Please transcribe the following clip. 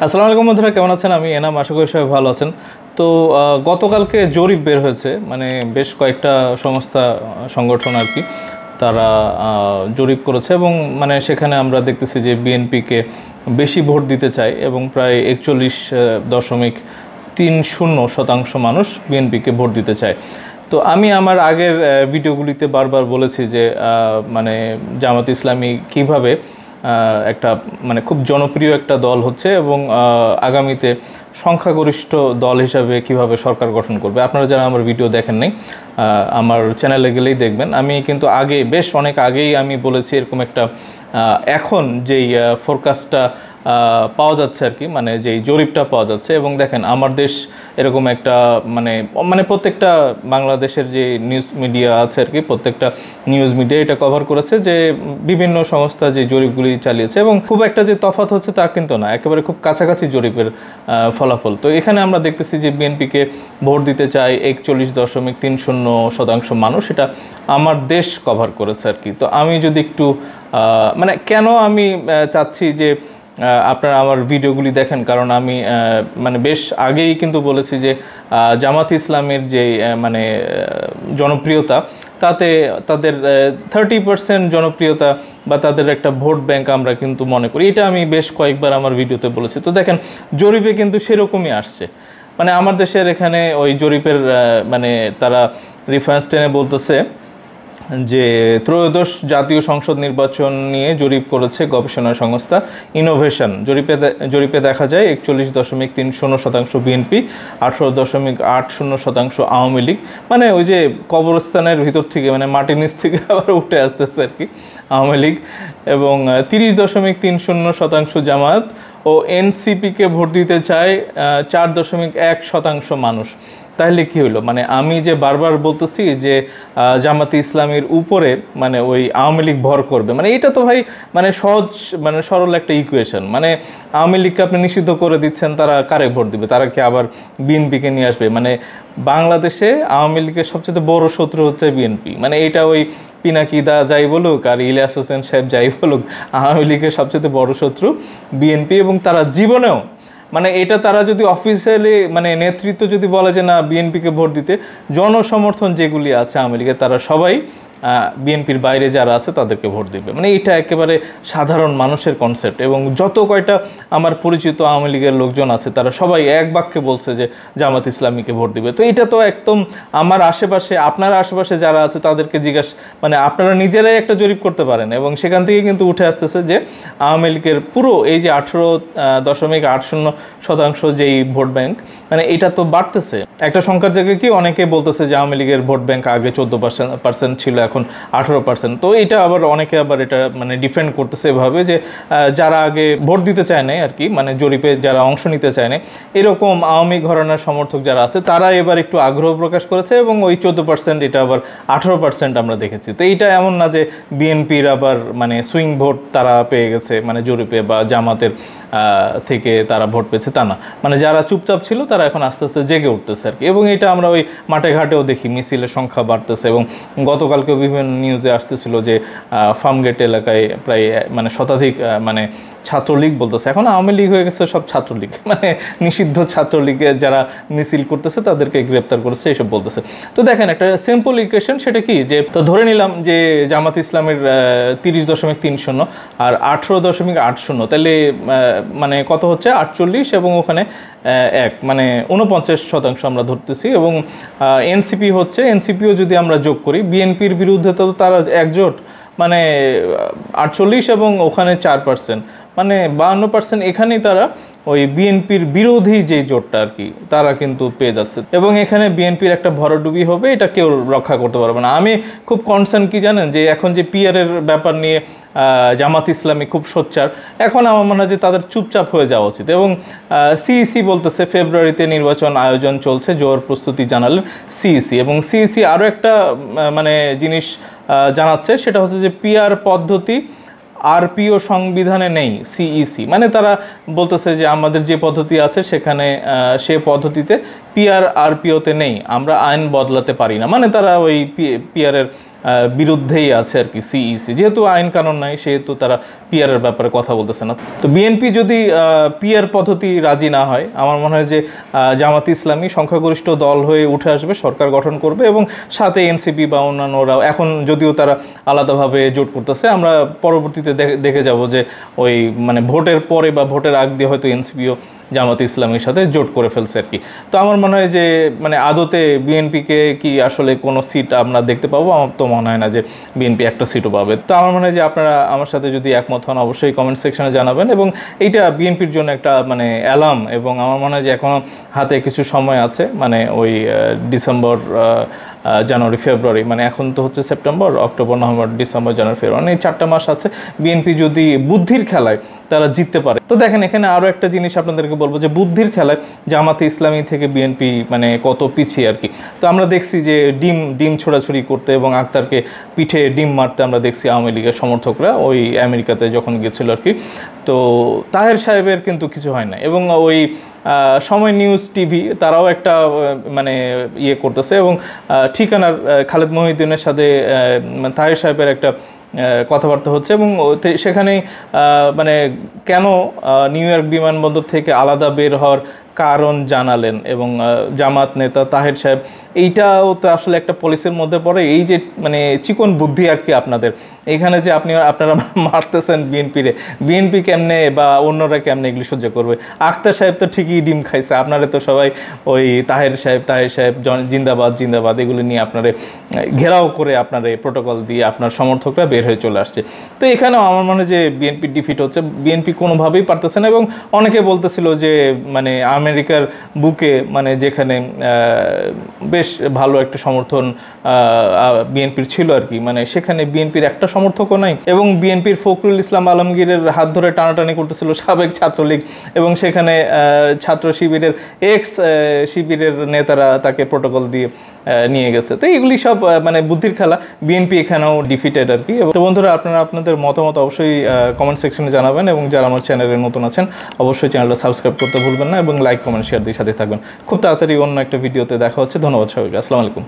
আসসালামু আলাইকুম বন্ধুরা, কেমন আছেন? আমি এনাম, আশা করি সবাই ভালো আছেন। তো গতকালকে জরিপ বের হয়েছে, মানে বেশ কয়েকটা সংস্থা সংগঠন আর কি, তারা জরিপ করেছে এবং মানে সেখানে আমরা দেখতেছি যে বিএনপিকে বেশি ভোট দিতে চায় এবং প্রায় 41.30% মানুষ বিএনপিকে ভোট দিতে চায়। তো আমি আমার আগের ভিডিওগুলিতে বারবার বলেছি যে মানে জামাত ইসলামী কিভাবে একটা মানে খুব জনপ্রিয় একটা দল হচ্ছে এবং আগামীতে সংখ্যাগরিষ্ঠ দল হিসাবে কিভাবে সরকার গঠন করবে। আপনারা যারা আমার ভিডিও দেখেন নাই, আমার চ্যানেলে গেলেই দেখবেন। আমি কিন্তু বেশ অনেক আগেই আমি বলেছি এরকম একটা এখন যেই ফোরকাস্টটা পাওয়া যাচ্ছে আর কি, মানে যেই জরিপটা পাওয়া যাচ্ছে এবং দেখেন আমার দেশ এরকম একটা মানে মানে প্রত্যেকটা বাংলাদেশের যে নিউজ মিডিয়া আছে আর কি, প্রত্যেকটা নিউজ মিডিয়া এটা কভার করেছে যে বিভিন্ন সংস্থা যে জরিপগুলি চালিয়েছে এবং খুব একটা যে তফাৎ হচ্ছে তা কিন্তু না, একেবারে খুব কাছাকাছি জরিপের ফলাফল। তো এখানে আমরা দেখতেছি যে বিএনপিকে ভোট দিতে চায় 41.30% মানুষ, এটা আমার দেশ কভার করেছে আর কি। তো আমি যদি একটু মানে কেন আমি চাচ্ছি যে আপনারা আমার ভিডিওগুলি দেখেন, কারণ আমি মানে বেশ আগেই কিন্তু বলেছি যে জামাত ইসলামের যে মানে জনপ্রিয়তা, তাতে তাদের 30% জনপ্রিয়তা বা তাদের একটা ভোট ব্যাংক আমরা কিন্তু মনে করি, এটা আমি বেশ কয়েকবার আমার ভিডিওতে বলেছি। তো দেখেন জরিপে কিন্তু সেরকমই আসছে, মানে আমার দেশের এখানে ওই জরিপের মানে তারা রেফারেন্স টেনে বলতেছে যে ত্রয়োদশ জাতীয় সংসদ নির্বাচন নিয়ে জরিপ করেছে গবেষণা সংস্থা ইনোভেশন। জরিপে দেখা যায় 41.30% বিএনপি, 18.80% আওয়ামী লীগ, মানে ওই যে কবরস্থানের ভিতর থেকে মানে মাটির নিচ থেকে আবার উঠে আসতেছে আর কি আওয়ামী লীগ, এবং 30.30% জামায়াত ও এনসিপিকে ভোট দিতে চায় 4.1% মানুষ। তাহলে কি হলো, মানে আমি যে বারবার বলতেছি যে জামাতে ইসলামের উপরে মানে ওই আওয়ামী লীগ ভর করবে, মানে এটা তো ভাই মানে সহজ মানে সরল একটা ইকুয়েশন। মানে আওয়ামী লীগকে আপনি নিষিদ্ধ করে দিচ্ছেন, তারা কারে ভোট দিবে? তারা কি আবার বিএনপিকে নিয়ে আসবে? মানে বাংলাদেশে আওয়ামী লীগের সবচেয়ে বড় শত্রু হচ্ছে বিএনপি, মানে এটা ওই পিনাকি দা যাই বলুক আর ইলিয়াস হোসেন সাহেব যাই বলুক, আওয়ামী লীগের সবচেয়ে বড় শত্রু বিএনপি। এবং তারা জীবনেও মানে এটা তারা যদি অফিসিয়ালি মানে নেতৃত্ব যদি বলে যে না বিএনপিকে ভোট দিতে, জনসমর্থন যেগুলি আছে আওয়ামী লীগের তারা সবাই বিএনপির বাইরে যারা আছে তাদেরকে ভোট দিবে। মানে এটা একেবারে সাধারণ মানুষের কনসেপ্ট এবং যত কয়টা আমার পরিচিত আওয়ামী লীগের লোকজন আছে তারা সবাই এক বাক্যে বলছে যে জামাত ইসলামীকে ভোট দিবে। তো এটা তো একদম আমার আশেপাশে, আপনার আশেপাশে যারা আছে তাদেরকে মানে আপনারা নিজেরাই একটা জরিপ করতে পারেন এবং সেখান থেকে কিন্তু উঠে আসতেছে যে আওয়ামী লীগের পুরো এই যে 18.80% যেই ভোট ব্যাংক, মানে এটা তো বাড়তেছে। একটা সংখ্যার জায়গায় কি অনেকে বলতেছে যে আওয়ামী লীগের ভোট ব্যাংক আগে 14% ছিল, এখন 18%। তো এটা আবার অনেকে আবার এটা মানে ডিফেন্ড করতেছে এভাবে যে যারা আগে ভোট দিতে চায় নাই আর কি, মানে জরিপে যারা অংশ নিতে চায় না, এরকম আওয়ামী ঘরানার সমর্থক যারা আছে তারা এবার একটু আগ্রহ প্রকাশ করেছে এবং ওই 14% এটা আবার 18% আমরা দেখেছি। তো এইটা এমন না যে বিএনপির আবার মানে সুইং ভোট তারা পেয়ে গেছে মানে জরিপে বা জামাতের থেকে তারা ভোট পেয়েছে, তা না। মানে যারা চুপচাপ ছিল তারা এখন আস্তে আস্তে জেগে উঠতেছে আর কি। এবং এটা আমরা ওই মাঠে ঘাটেও দেখি, মিছিলের সংখ্যা বাড়তেছে এবং গতকালকেও বিভিন্ন নিউজে আসতেছিল যে ফার্মগেট এলাকায় প্রায় মানে শতাধিক মানে ছাত্রলীগ বলতেছে, এখন আওয়ামী লীগ হয়ে গেছে সব ছাত্রলীগ, মানে নিষিদ্ধ ছাত্রলীগে যারা মিছিল করতেছে তাদেরকে গ্রেপ্তার করেছে এইসব বলতেছে। তো দেখেন একটা সিম্পল ইকুয়েশন, সেটা কি যে তো ধরে নিলাম যে জামাত ইসলামের 30.30 আর 18.80, তাহলে মানে কত হচ্ছে 48 এবং ওখানে মানে 49% আমরা ধরতেছি। এবং এনসিপিও যদি আমরা যোগ করি বিএনপির বিরুদ্ধে, তো তারা একজোট মানে 48 এবং ওখানে 4%, মানে 52%। এখানেই তারা ওই বিএনপির বিরোধী যেই জোটটা আর কি তারা কিন্তু পেয়ে যাচ্ছে এবং এখানে বিএনপির একটা ভরাডুবি হবে, এটা কেউ রক্ষা করতে পারবে না। আমি খুব কনসার্ন কি জানেন, যে এখন যে পিআরের ব্যাপার নিয়ে জামাত ইসলামী খুব সোচ্চার, এখন আমার মনে হয় যে তাদের চুপচাপ হয়ে যাওয়া উচিত। এবং সিইসি বলতেছে ফেব্রুয়ারিতে নির্বাচন আয়োজন চলছে, জোর প্রস্তুতি জানালেন সিইসি। এবং সিইসি আরও একটা মানে জিনিস জানাচ্ছে, সেটা হচ্ছে যে পিআর পদ্ধতি আরপিও সংবিধানে নেই। সিইসি মানে তারা বলতেছে যে আমাদের যে পদ্ধতি আছে সেখানে সে পদ্ধতিতে পিআর আরপিওতে নেই, আমরা আইন বদলাতে পারি না। মানে তারা ওই পিআরের বিরুদ্ধেই আছে আর কি সিইসি, যেহেতু আইন কানুন নাই সেহেতু তারা পিআরের ব্যাপারে কথা বলতেছে না। তো বিএনপি যদি পিআর পদ্ধতি রাজি না হয়, আমার মনে হয় যে জামাত ইসলামী সংখ্যাগরিষ্ঠ দল হয়ে উঠে আসবে, সরকার গঠন করবে এবং সাথে এনসিপি বা অন্যান্যরাও, এখন যদিও তারা আলাদাভাবে জোট করতেছে, আমরা পরবর্তীতে দেখে যাব যে ওই মানে ভোটের পরে বা ভোটের আগ দিয়ে হয়তো এনসিপিও জামাত ইসলামের সাথে জোট করে ফেলছে আর কি। তো আমার মনে হয় যে মানে আদতে বিএনপিকে কি আসলে কোনো সিট আমরা দেখতে পাবো? আমার তো মনে হয় না যে বিএনপি একটা সিটও পাবে। তো আমার মনে হয় যে আপনারা আমার সাথে যদি একমত হন অবশ্যই কমেন্ট সেকশনে জানাবেন, এবং এইটা বিএনপির জন্য একটা মানে অ্যালার্ম, এবং আমার মনে হয় যে এখনও হাতে কিছু সময় আছে, মানে ওই ডিসেম্বর, জানুয়ারি, ফেব্রুয়ারি, মানে এখন তো হচ্ছে সেপ্টেম্বর, অক্টোবর, নভেম্বর, ডিসেম্বর, জানুয়ারি, ফেব্রুয়ারি, মানে এই 4টা মাস আছে। বিএনপি যদি বুদ্ধির খেলায় তারা জিততে পারে। তো দেখেন এখানে আরও একটা জিনিস আপনাদেরকে বলবো যে বুদ্ধির খেলায় জামাতে ইসলামী থেকে বিএনপি মানে কত পিছিয়ে আর কি। তো আমরা দেখছি যে ডিম ছোড়াছুড়ি করতে এবং আক্তারকে পিঠে ডিম মারতে আমরা দেখছি আওয়ামী লীগের সমর্থকরা ওই আমেরিকাতে যখন গেছিল আর কি। তো তাহের সাহেবের কিন্তু কিছু হয় না, এবং ওই সময় নিউজ টিভি তারাও একটা মানে ইয়ে করতেছে, এবং ঠিকানার খালেদ মহিউদ্দিনের সাথে তাহের সাহেবের একটা কথাবার্তা হচ্ছে, এবং সেখানেই মানে কেন নিউ ইয়র্ক বিমানবন্দর থেকে আলাদা বের হওয়ার কারণ জানালেন, এবং জামাত নেতা তাহের সাহেব, এইটাও তো আসলে একটা পলিসির মধ্যে পড়ে। এই যে মানে চিকন বুদ্ধি আর কি আপনাদের, এখানে যে আপনারা মারতেছেন বিএনপি কেমনে বা অন্যরা কেমনে এগুলি সহ্য করবে? আখতার সাহেব তো ঠিকই ডিম খাইছে, আপনারা তো সবাই ওই তাহের সাহেব জিন্দাবাদ এগুলি নিয়ে আপনারে ঘেরাও করে আপনার প্রোটোকল দিয়ে আপনার সমর্থকরা বের হয়ে চলে আসছে। তো এখানেও আমার মনে হয় যে বিএনপির ডিফিট হচ্ছে, বিএনপি কোনোভাবেই পারতেছে না, এবং অনেকে বলতেছিল যে মানে আমেরিকার বুকে মানে যেখানে বেশ ভালো একটা সমর্থন বিএনপির ছিল আর কি, মানে সেখানে বিএনপির একটা সমর্থকও নাই, এবং বিএনপির ফখরুল ইসলাম আলমগীরের হাত ধরে টানাটানি করতেছিল সাবেক ছাত্রলীগ, এবং সেখানে ছাত্র শিবিরের শিবিরের নেতারা তাকে প্রোটোকল দিয়ে নিয়ে গেছে। তো এগুলি সব মানে বুদ্ধির খেলা, বিএনপি এখানেও ডিফিটেড আর কি। তো বন্ধুরা, আপনারা আপনাদের মতামত অবশ্যই কমেন্ট সেকশনে জানাবেন, এবং যারা আমার চ্যানেলে নতুন আছেন অবশ্যই চ্যানেলটা সাবস্ক্রাইব করতে ভুলবেন না, এবং লাইক কমেন্ট শেয়ার দিয়ে সাথে থাকবেন। খুব তাড়াতাড়ি অন্য একটা ভিডিওতে দেখা হচ্ছে। ধন্যবাদ সবাইকে। আসসালামু আলাইকুম।